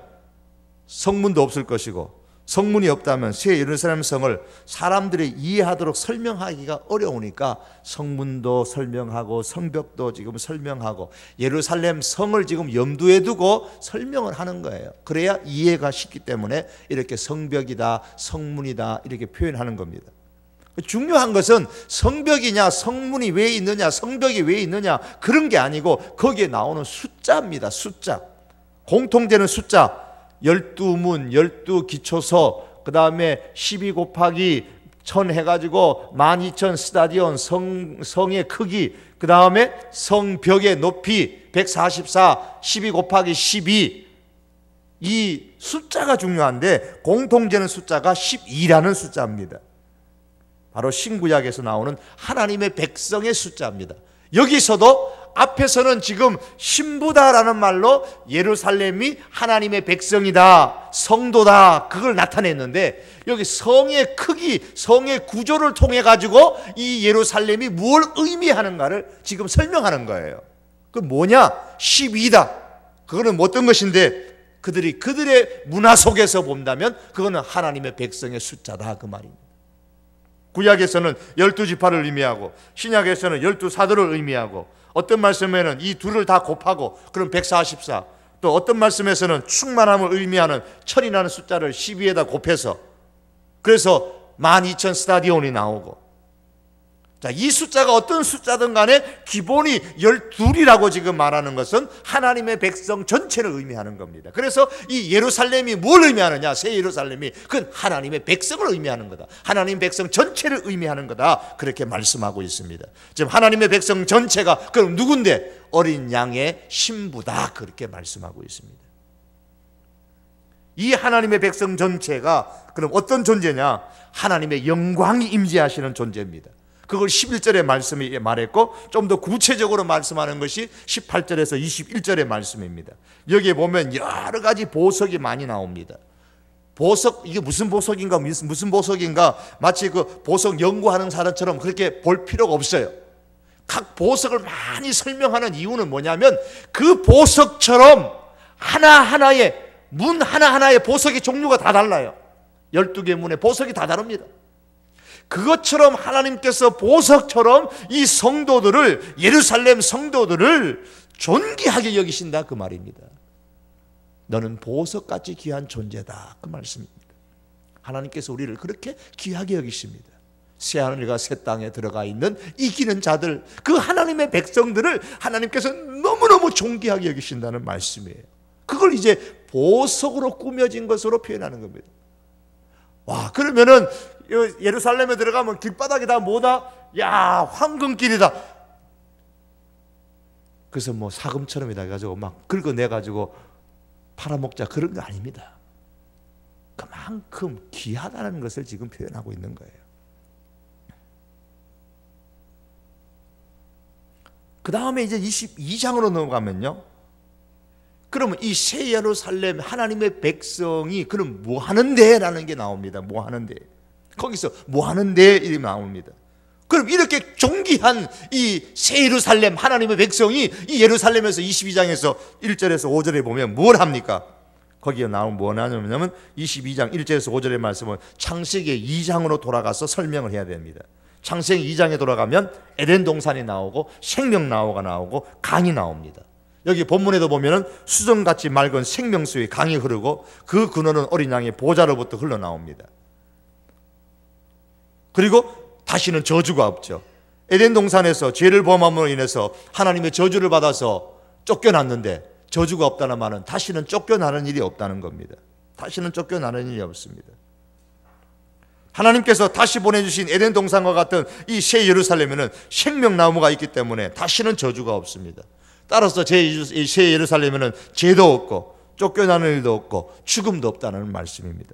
성문도 없을 것이고, 성문이 없다면 새 예루살렘 성을 사람들이 이해하도록 설명하기가 어려우니까 성문도 설명하고 성벽도 지금 설명하고 예루살렘 성을 지금 염두에 두고 설명을 하는 거예요. 그래야 이해가 쉽기 때문에 이렇게 성벽이다, 성문이다 이렇게 표현하는 겁니다. 중요한 것은 성벽이냐 성문이 왜 있느냐 성벽이 왜 있느냐 그런 게 아니고 거기에 나오는 숫자입니다. 숫자. 공통되는 숫자 12문, 12기초서, 그 다음에 12 곱하기 1000 해가지고 12,000 스타디온, 성의 크기, 그 다음에 성벽의 높이 144, 12 곱하기 12. 이 숫자가 중요한데 공통되는 숫자가 12라는 숫자입니다. 바로 신구약에서 나오는 하나님의 백성의 숫자입니다. 여기서도 앞에서는 지금 신부다라는 말로 예루살렘이 하나님의 백성이다, 성도다, 그걸 나타냈는데 여기 성의 크기, 성의 구조를 통해 가지고 이 예루살렘이 뭘 의미하는가를 지금 설명하는 거예요. 그 뭐냐? 12다. 그거는 어떤 것인데 그들의 문화 속에서 본다면 그거는 하나님의 백성의 숫자다 그 말입니다. 구약에서는 12지파를 의미하고 신약에서는 12사도를 의미하고 어떤 말씀에는 이 둘을 다 곱하고 그럼 144, 또 어떤 말씀에서는 충만함을 의미하는 1000이라는 숫자를 12에다 곱해서 그래서 12,000 스타디온이 나오고, 자, 이 숫자가 어떤 숫자든 간에 기본이 12이라고 지금 말하는 것은 하나님의 백성 전체를 의미하는 겁니다. 그래서 이 예루살렘이 뭘 의미하느냐? 새 예루살렘이 그건 하나님의 백성을 의미하는 거다. 하나님 백성 전체를 의미하는 거다. 그렇게 말씀하고 있습니다. 지금 하나님의 백성 전체가 그럼 누군데? 어린 양의 신부다. 그렇게 말씀하고 있습니다. 이 하나님의 백성 전체가 그럼 어떤 존재냐? 하나님의 영광이 임재하시는 존재입니다. 그걸 11절의 말씀이 말했고 좀 더 구체적으로 말씀하는 것이 18절에서 21절의 말씀입니다. 여기에 보면 여러 가지 보석이 많이 나옵니다. 보석, 이게 무슨 보석인가 무슨 보석인가 마치 그 보석 연구하는 사람처럼 그렇게 볼 필요가 없어요. 각 보석을 많이 설명하는 이유는 뭐냐면 그 보석처럼 하나하나의 문 하나하나의 보석의 종류가 다 달라요. 12개 문의 보석이 다 다릅니다. 그것처럼 하나님께서 보석처럼 이 성도들을, 예루살렘 성도들을 존귀하게 여기신다 그 말입니다. 너는 보석같이 귀한 존재다 그 말씀입니다. 하나님께서 우리를 그렇게 귀하게 여기십니다. 새하늘과 새 땅에 들어가 있는 이기는 자들, 그 하나님의 백성들을 하나님께서 너무너무 존귀하게 여기신다는 말씀이에요. 그걸 이제 보석으로 꾸며진 것으로 표현하는 겁니다. 와, 그러면은 예루살렘에 들어가면 길바닥이 다 뭐다? 야, 황금길이다. 그래서 뭐 사금처럼 해가지고 막 긁어내가지고 팔아먹자 그런 거 아닙니다. 그만큼 귀하다는 것을 지금 표현하고 있는 거예요. 그 다음에 이제 22장으로 넘어가면요, 그러면 이 새 예루살렘 하나님의 백성이 그럼 뭐 하는데? 라는 게 나옵니다. 뭐 하는데? 거기서 뭐 하는데? 이름이 나옵니다. 그럼 이렇게 존귀한 이 새 예루살렘 하나님의 백성이 이 예루살렘에서 22장에서 1절에서 5절에 보면 뭘 합니까? 거기에 나오면 뭐 하냐면 22장 1절에서 5절의 말씀은 창세기 2장으로 돌아가서 설명을 해야 됩니다. 창세기 2장에 돌아가면 에덴 동산이 나오고 생명나무가 나오고 강이 나옵니다. 여기 본문에도 보면은 수정같이 맑은 생명수의 강이 흐르고 그 근원은 어린 양의 보좌로부터 흘러나옵니다. 그리고 다시는 저주가 없죠. 에덴 동산에서 죄를 범함으로 인해서 하나님의 저주를 받아서 쫓겨났는데 저주가 없다는 말은 다시는 쫓겨나는 일이 없다는 겁니다. 다시는 쫓겨나는 일이 없습니다. 하나님께서 다시 보내주신 에덴 동산과 같은 이 새 예루살렘에는 생명나무가 있기 때문에 다시는 저주가 없습니다. 따라서 새 예루살렘에는 죄도 없고 쫓겨나는 일도 없고 죽음도 없다는 말씀입니다.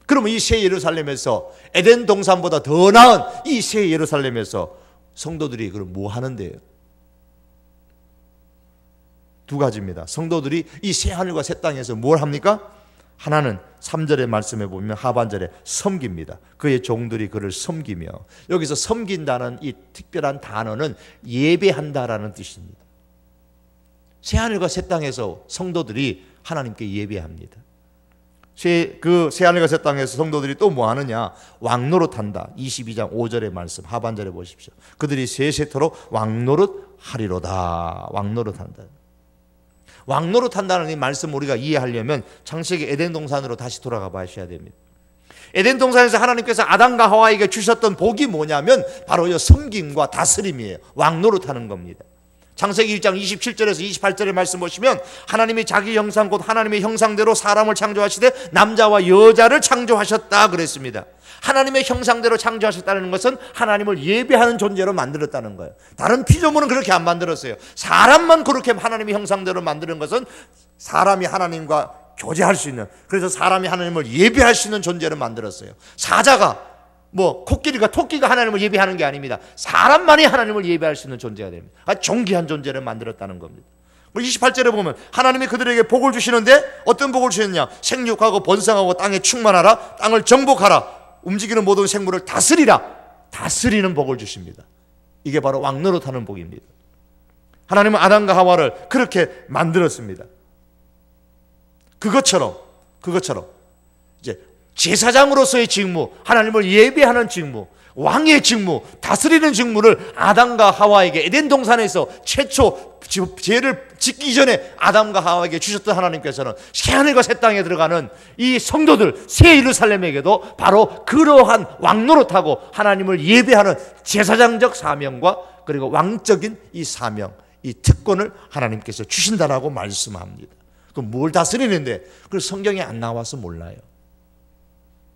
그러면 이 새 예루살렘에서 에덴 동산보다 더 나은 이 새 예루살렘에서 성도들이 그럼 뭐 하는데요? 두 가지입니다. 성도들이 이 새 하늘과 새 땅에서 뭘 합니까? 하나는 3절의 말씀에 보면 하반절에 섬깁니다. 그의 종들이 그를 섬기며, 여기서 섬긴다는 이 특별한 단어는 예배한다라는 뜻입니다. 새 하늘과 새 땅에서 성도들이 하나님께 예배합니다. 그 새 하늘과 새 땅에서 성도들이 또 뭐 하느냐? 왕노릇한다. 22장 5절의 말씀 하반절에 보십시오. 그들이 세세토록 왕노릇하리로다. 왕노릇한다. 왕노릇한다는 이 말씀 우리가 이해하려면 창세기 에덴 동산으로 다시 돌아가 봐야 됩니다. 에덴 동산에서 하나님께서 아담과 하와에게 주셨던 복이 뭐냐면 바로 이 섬김과 다스림이에요. 왕노릇하는 겁니다. 창세기 1장 27절에서 28절의 말씀 보시면 하나님이 자기 형상 곧 하나님의 형상대로 사람을 창조하시되 남자와 여자를 창조하셨다 그랬습니다. 하나님의 형상대로 창조하셨다는 것은 하나님을 예배하는 존재로 만들었다는 거예요. 다른 피조물은 그렇게 안 만들었어요. 사람만 그렇게 하나님의 형상대로 만드는 것은 사람이 하나님과 교제할 수 있는, 그래서 사람이 하나님을 예배할 수 있는 존재로 만들었어요. 사자가 코끼리가 토끼가 하나님을 예배하는 게 아닙니다. 사람만이 하나님을 예배할 수 있는 존재가 됩니다. 존귀한 존재를 만들었다는 겁니다. 28절에 보면 하나님이 그들에게 복을 주시는데 어떤 복을 주셨냐? 생육하고 번성하고 땅에 충만하라, 땅을 정복하라, 움직이는 모든 생물을 다스리라. 다스리는 복을 주십니다. 이게 바로 왕노릇하는 복입니다. 하나님은 아담과 하와를 그렇게 만들었습니다. 그것처럼 이제 제사장으로서의 직무, 하나님을 예배하는 직무, 왕의 직무, 다스리는 직무를 아담과 하와에게 에덴 동산에서 최초 죄를 짓기 전에 아담과 하와에게 주셨던 하나님께서는 새하늘과 새 땅에 들어가는 이 성도들 새 예루살렘에게도 바로 그러한 왕노릇하고 하나님을 예배하는 제사장적 사명과 그리고 왕적인 이 사명, 이 특권을 하나님께서 주신다라고 말씀합니다. 그럼 뭘 다스리는데? 그 성경에 안 나와서 몰라요.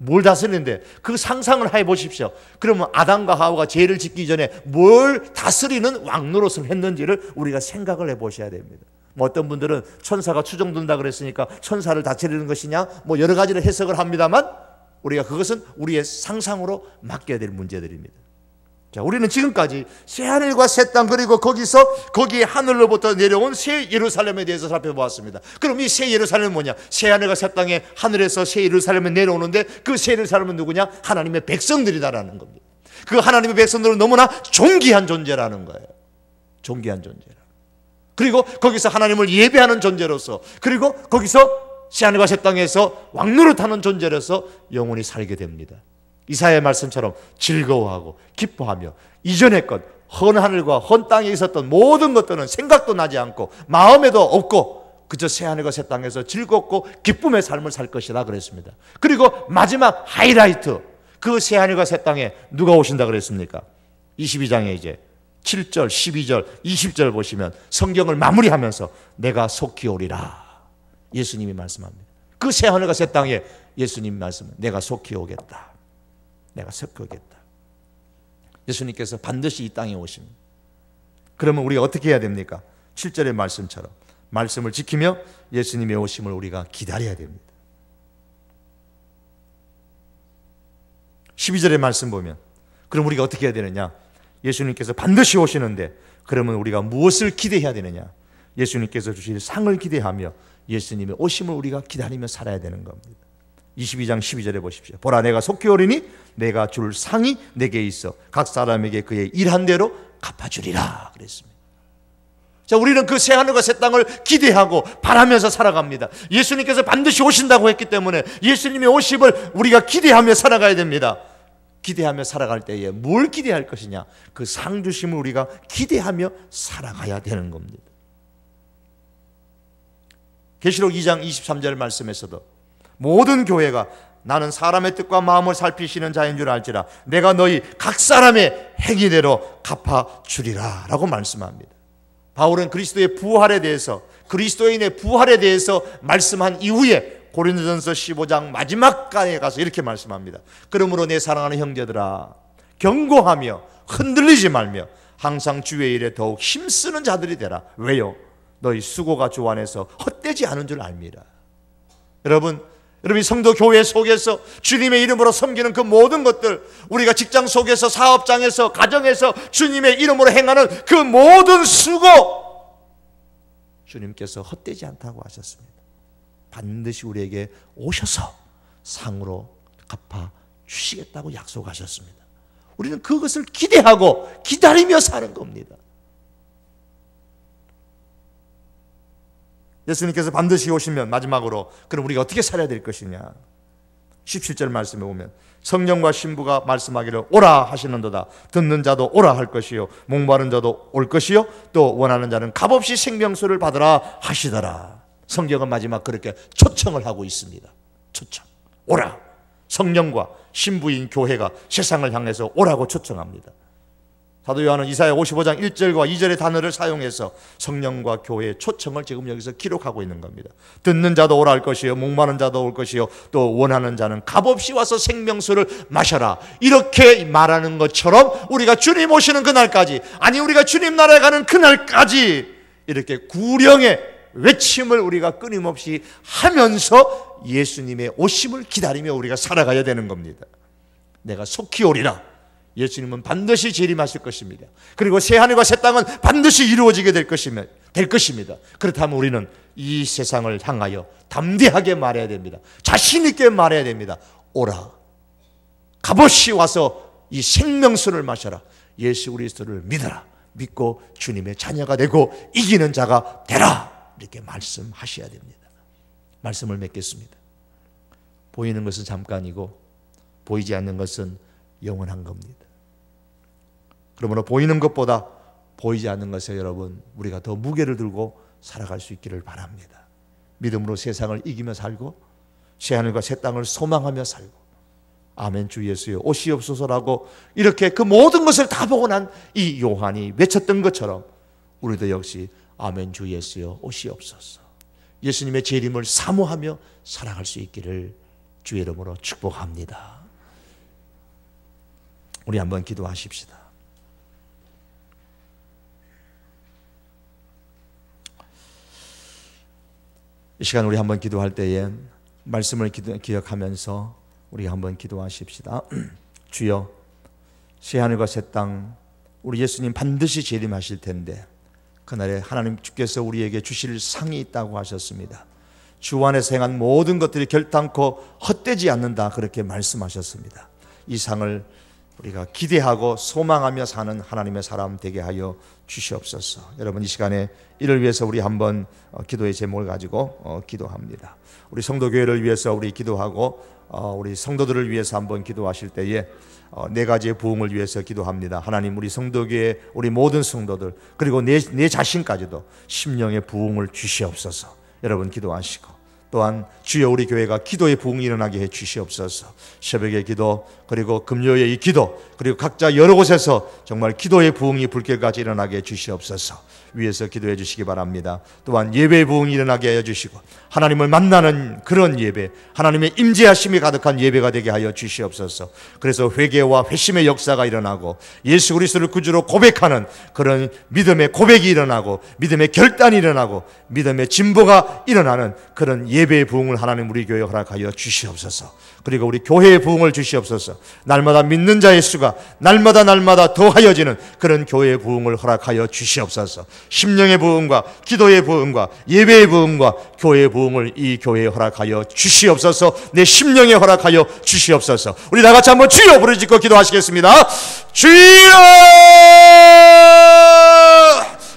뭘 다스리는데? 그 상상을 해보십시오. 그러면 아담과 하와가 죄를 짓기 전에 뭘 다스리는 왕노릇을 했는지를 우리가 생각을 해보셔야 됩니다. 어떤 분들은 천사가 추종된다 그랬으니까 천사를 다스리는 것이냐 여러 가지를 해석을 합니다만 우리가 그것은 우리의 상상으로 맡겨야 될 문제들입니다. 자, 우리는 지금까지 새하늘과 새 땅 그리고 거기에 하늘로부터 내려온 새 예루살렘에 대해서 살펴보았습니다. 그럼 이 새 예루살렘은 뭐냐? 새하늘과 새 땅에 하늘에서 새 예루살렘에 내려오는데 그 새 예루살렘은 누구냐? 하나님의 백성들이다라는 겁니다. 그 하나님의 백성들은 너무나 존귀한 존재라는 거예요. 존귀한 존재라. 그리고 거기서 하나님을 예배하는 존재로서, 그리고 거기서 새하늘과 새 땅에서 왕노릇하는 존재로서 영원히 살게 됩니다. 이사야의 말씀처럼 즐거워하고 기뻐하며 이전의 것, 헌 하늘과 헌 땅에 있었던 모든 것들은 생각도 나지 않고 마음에도 없고 그저 새 하늘과 새 땅에서 즐겁고 기쁨의 삶을 살 것이다 그랬습니다. 그리고 마지막 하이라이트, 그 새 하늘과 새 땅에 누가 오신다 그랬습니까? 22장에 이제 7절, 12절, 20절 보시면 성경을 마무리하면서 내가 속히 오리라 예수님이 말씀합니다. 그 새 하늘과 새 땅에 예수님이 말씀은 내가 속히 오겠다. 내가 속히 오겠다. 예수님께서 반드시 이 땅에 오십니다. 그러면 우리가 어떻게 해야 됩니까? 7절의 말씀처럼 말씀을 지키며 예수님의 오심을 우리가 기다려야 됩니다. 12절의 말씀 보면 그럼 우리가 어떻게 해야 되느냐? 예수님께서 반드시 오시는데 그러면 우리가 무엇을 기대해야 되느냐? 예수님께서 주실 상을 기대하며 예수님의 오심을 우리가 기다리며 살아야 되는 겁니다. 22장 12절에 보십시오. 보라 내가 속히 오리니 내가 줄 상이 내게 있어 각 사람에게 그의 일한 대로 갚아주리라 그랬습니다. 자, 우리는 그 새 하늘과 새 땅을 기대하고 바라면서 살아갑니다. 예수님께서 반드시 오신다고 했기 때문에 예수님의 오심을 우리가 기대하며 살아가야 됩니다. 기대하며 살아갈 때에 뭘 기대할 것이냐? 그 상 주심을 우리가 기대하며 살아가야 되는 겁니다. 계시록 2장 23절 말씀에서도 모든 교회가 나는 사람의 뜻과 마음을 살피시는 자인 줄 알지라 내가 너희 각 사람의 행위대로 갚아주리라 라고 말씀합니다. 바울은 그리스도의 부활에 대해서, 그리스도인의 부활에 대해서 말씀한 이후에 고린도전서 15장 마지막간에 가서 이렇게 말씀합니다. 그러므로 내 사랑하는 형제들아 경고하며 흔들리지 말며 항상 주의 일에 더욱 힘쓰는 자들이 되라. 왜요? 너희 수고가 주 안에서 헛되지 않은 줄 알미라. 여러분 성도 교회 속에서 주님의 이름으로 섬기는 그 모든 것들, 우리가 직장 속에서, 사업장에서, 가정에서 주님의 이름으로 행하는 그 모든 수고, 주님께서 헛되지 않다고 하셨습니다. 반드시 우리에게 오셔서 상으로 갚아 주시겠다고 약속하셨습니다. 우리는 그것을 기대하고 기다리며 사는 겁니다. 예수님께서 반드시 오시면 마지막으로 그럼 우리가 어떻게 살아야 될 것이냐? 17절 말씀에 보면 성령과 신부가 말씀하기를 오라 하시는도다. 듣는 자도 오라 할 것이요 목마른 자도 올 것이요 또 원하는 자는 값없이 생명수를 받으라 하시더라. 성경은 마지막 그렇게 초청을 하고 있습니다. 초청, 오라. 성령과 신부인 교회가 세상을 향해서 오라고 초청합니다. 사도 요한은 이사야 55장 1절과 2절의 단어를 사용해서 성령과 교회의 초청을 지금 여기서 기록하고 있는 겁니다. 듣는 자도 오라 할 것이요 목마른 자도 올 것이요 또 원하는 자는 값없이 와서 생명수를 마셔라. 이렇게 말하는 것처럼 우리가 주님 오시는 그날까지, 아니 우리가 주님 나라에 가는 그날까지 이렇게 구령의 외침을 우리가 끊임없이 하면서 예수님의 오심을 기다리며 우리가 살아가야 되는 겁니다. 내가 속히 오리라. 예수님은 반드시 재림하실 것입니다. 그리고 새 하늘과 새 땅은 반드시 이루어지게 될 것입니다. 그렇다면 우리는 이 세상을 향하여 담대하게 말해야 됩니다. 자신 있게 말해야 됩니다. 오라. 값없이 와서 이 생명수를 마셔라. 예수 그리스도를 믿어라. 믿고 주님의 자녀가 되고 이기는 자가 되라. 이렇게 말씀하셔야 됩니다. 말씀을 맺겠습니다. 보이는 것은 잠깐이고 보이지 않는 것은 영원한 겁니다. 그러므로 보이는 것보다 보이지 않는 것에 여러분 우리가 더 무게를 들고 살아갈 수 있기를 바랍니다. 믿음으로 세상을 이기며 살고 새하늘과 새 땅을 소망하며 살고 아멘 주 예수여 오시옵소서라고 이렇게 그 모든 것을 다 보고 난 이 요한이 외쳤던 것처럼 우리도 역시 아멘 주 예수여 오시옵소서, 예수님의 재림을 사모하며 살아갈 수 있기를 주의 이름으로 축복합니다. 우리 한번 기도하십시다. 이 시간 우리 한번 기도할 때에 말씀을 기억하면서 우리 한번 기도하십시다. 주여, 새하늘과 새 땅 우리 예수님 반드시 재림하실 텐데 그날에 하나님 주께서 우리에게 주실 상이 있다고 하셨습니다. 주 안에서 행한 모든 것들이 결단코 헛되지 않는다 그렇게 말씀하셨습니다. 이 상을 우리가 기대하고 소망하며 사는 하나님의 사람 되게 하여 주시옵소서. 여러분 이 시간에 이를 위해서 우리 한번 기도의 제목을 가지고 기도합니다. 우리 성도교회를 위해서 우리 기도하고 우리 성도들을 위해서 한번 기도하실 때에 네 가지의 부흥을 위해서 기도합니다. 하나님, 우리 성도교회 우리 모든 성도들 그리고 내 자신까지도 심령의 부흥을 주시옵소서. 여러분 기도하시고, 또한 주여 우리 교회가 기도의 부흥이 일어나게 해 주시옵소서. 새벽의 기도, 그리고 금요일의 이 기도, 그리고 각자 여러 곳에서 정말 기도의 부흥이 불결같이 일어나게 해 주시옵소서. 위에서 기도해 주시기 바랍니다. 또한 예배의 부흥이 일어나게 하여 주시고, 하나님을 만나는 그런 예배, 하나님의 임재하심이 가득한 예배가 되게 하여 주시옵소서. 그래서 회개와 회심의 역사가 일어나고 예수 그리스도를 구주로 고백하는 그런 믿음의 고백이 일어나고 믿음의 결단이 일어나고 믿음의 진보가 일어나는 그런 예배의 부흥을 하나님 우리 교회에 허락하여 주시옵소서. 그리고 우리 교회의 부흥을 주시옵소서. 날마다 믿는 자의 수가 날마다 더하여지는 그런 교회의 부흥을 허락하여 주시옵소서. 심령의 부흥과 기도의 부흥과 예배의 부흥과 교회의 부흥을 이 교회에 허락하여 주시옵소서. 내 심령에 허락하여 주시옵소서. 우리 다 같이 한번 주여 부르짖고 기도하시겠습니다. 주여!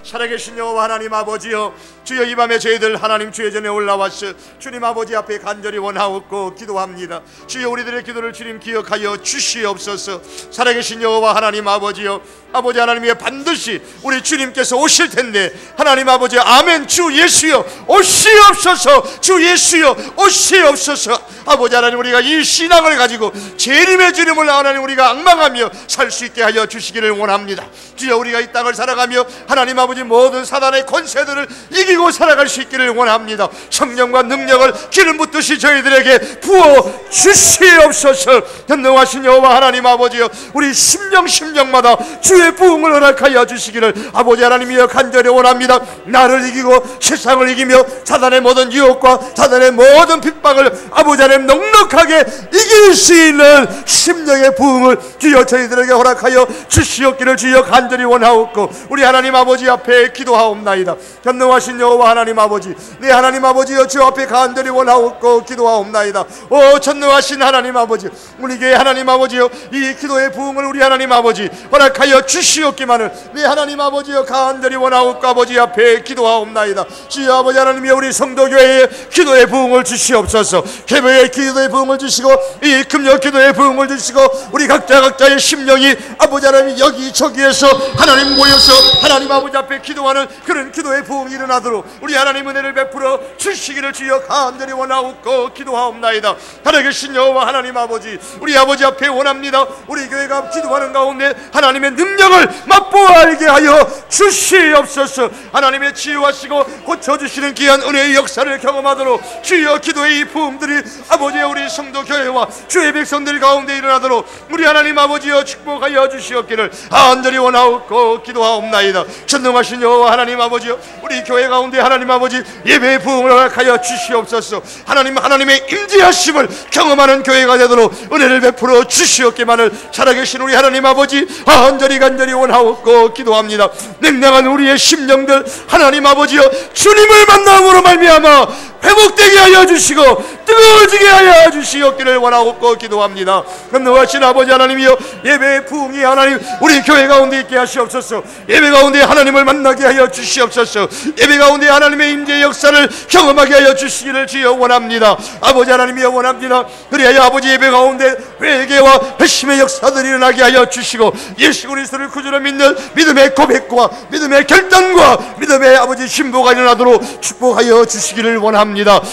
살아계신 여호와 하나님 아버지여, 주여 이 밤에 저희들 하나님 주의 전에 올라와서 주님 아버지 앞에 간절히 원하옵고 기도합니다. 주여 우리들의 기도를 주님 기억하여 주시옵소서. 살아계신 여호와 하나님 아버지여, 아버지 하나님이 반드시 우리 주님께서 오실 텐데 하나님 아버지, 아멘. 주 예수여 오시옵소서. 주 예수여 오시옵소서. 아버지 하나님, 우리가 이 신앙을 가지고 재림의 주님을 하나님 우리가 앙망하며 살 수 있게 하여 주시기를 원합니다. 주여 우리가 이 땅을 살아가며 하나님 아버지 모든 사단의 권세들을 이기고 살아갈 수 있기를 원합니다. 성령과 능력을 기름 붓듯이 저희들에게 부어 주시옵소서. 현능하신 여호와 하나님 아버지여, 우리 심령마다 주의 부흥을 허락하여 주시기를 아버지 하나님이여 간절히 원합니다. 나를 이기고 세상을 이기며 사단의 모든 유혹과 사단의 모든 핍박을 아버지 하나님 넉넉하게 이길 수 있는 심령의 부흥을 주여 저희들에게 허락하여 주시옵기를 주여 간절히 원하옵고 우리 하나님 아버지 앞에 기도하옵나이다. 현능하신 여호와 하나님 아버지, 네 하나님 아버지여 주 앞에 간절히 원하옵고 기도하옵나이다. 오 전능하신 하나님 아버지, 우리 교회 하나님 아버지여, 이 기도의 부흥을 우리 하나님 아버지 허락하여 주시옵기만을 네 하나님 아버지여 간절히 원하옵고 아버지 앞에 기도하옵나이다. 주여 아버지 하나님이여, 우리 성도교회에 기도의 부흥을 주시옵소서. 개교의 기도의 부흥을 주시고 이 금요 기도의 부흥을 주시고 우리 각자의 심령이 아버지 하나님 여기저기에서 하나님 모여서 하나님 아버지 앞에 기도하는 그런 기도의 부흥이 일어나도록 우리 하나님 은혜를 베풀어 주시기를 주여 간절히 원하옵고 기도하옵나이다. 살아계신 여호와 하나님 아버지, 우리 아버지 앞에 원합니다. 우리 교회가 기도하는 가운데 하나님의 능력을 맛보아 알게 하여 주시옵소서. 하나님의 치유하시고 고쳐주시는 귀한 은혜의 역사를 경험하도록 주여 기도의 이 부흥들이 아버지의 우리 성도 교회와 주의 백성들 가운데 일어나도록 우리 하나님 아버지여 축복하여 주시옵기를 간절히 원하옵고 기도하옵나이다. 전능하신 여호와 하나님 아버지여, 우리 교회 가운데 하나님 아버지 예배의 부흥을 허락하여 주시옵소서. 하나님의 임재하심을 경험하는 교회가 되도록 은혜를 베풀어 주시옵기만을 살아계신 우리 하나님 아버지 간절히 원하옵고 기도합니다. 냉랭한 우리의 심령들 하나님 아버지여, 주님을 만남으로 말미암아 회복되게 하여 주시고 뜨거워지게 하여 주시옵기를 원하옵고 기도합니다. 전능하신 아버지 하나님이여, 예배의 부흥이 하나님 우리 교회 가운데 있게 하시옵소서. 예배 가운데 하나님을 만나게 하여 주시옵소서. 예배 가운데 하나님의 임재의 역사를 경험하게 하여 주시기를 주여 원합니다. 아버지 하나님이여 원합니다. 그리하여 아버지 예배 가운데 회개와 회심의 역사들이 일어나게 하여 주시고 예수 그리스도를 구주로 믿는 믿음의 고백과 믿음의 결단과 믿음의 아버지 신보가 일어나도록 축복하여 주시기를 원합니다.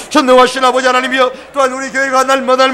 전능하신 아버지 하나님이여, 또한 우리 교회가 날마다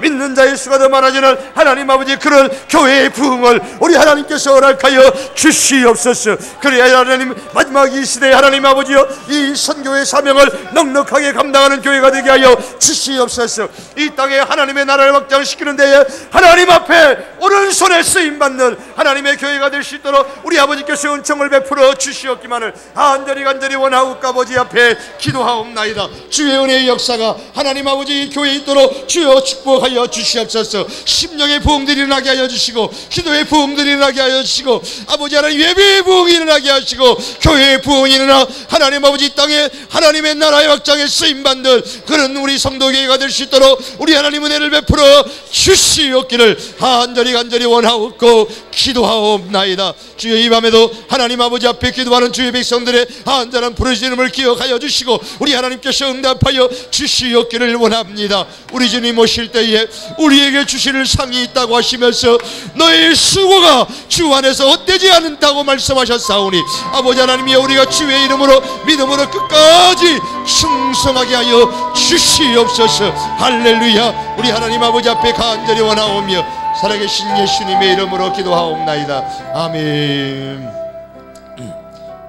믿는 자의 수가 더 많아지는 하나님 아버지 그런 교회의 부흥을 우리 하나님께서 허락하여 주시옵소서. 그래야 하나님 마지막 이 시대에 하나님 아버지여, 이 선교의 사명을 넉넉하게 감당하는 교회가 되게 하여 주시옵소서. 이 땅에 하나님의 나라를 확장시키는 데에 하나님 앞에 오른손에 쓰임받는 하나님의 교회가 될 수 있도록 우리 아버지께서 은총을 베풀어 주시옵기만을 간절히 원하옵고 아버지 앞에 기도하옵나이다. 주의 은혜의 역사가 하나님 아버지 교회에 있도록 주여 축복하여 주시옵소서. 심령의 부흥들이 일어나게 하여 주시고 기도의 부흥들이 일어나게 하여 주시고 아버지 하나님 예배의 부흥이 일어나게 하시고 교회의 부흥이 일어나 하나님 아버지 이 땅에 하나님의 나라의 확장에 쓰임받는 그런 우리 성도교회가 될 수 있도록 우리 하나님 은혜를 베풀어 주시옵기를 간절히 원하옵고 기도하옵나이다. 주여 이 밤에도 하나님 아버지 앞에 기도하는 주의 백성들의 간절한 부르짖음을 기억하여 주시고 우리 하나님께서 응답하여 주시옵기를 원합니다. 우리 주님 오실 때에 우리에게 주실 상이 있다고 하시면서 너의 수고가 주 안에서 헛되지 않는다고 말씀하셨사오니 아버지 하나님이 우리가 주의 이름으로 믿음으로 끝까지 충성하게 하여 주시옵소서. 할렐루야. 우리 하나님 아버지 앞에 간절히 원하오며 살아계신 예수님의 이름으로 기도하옵나이다. 아멘.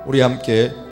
우리 함께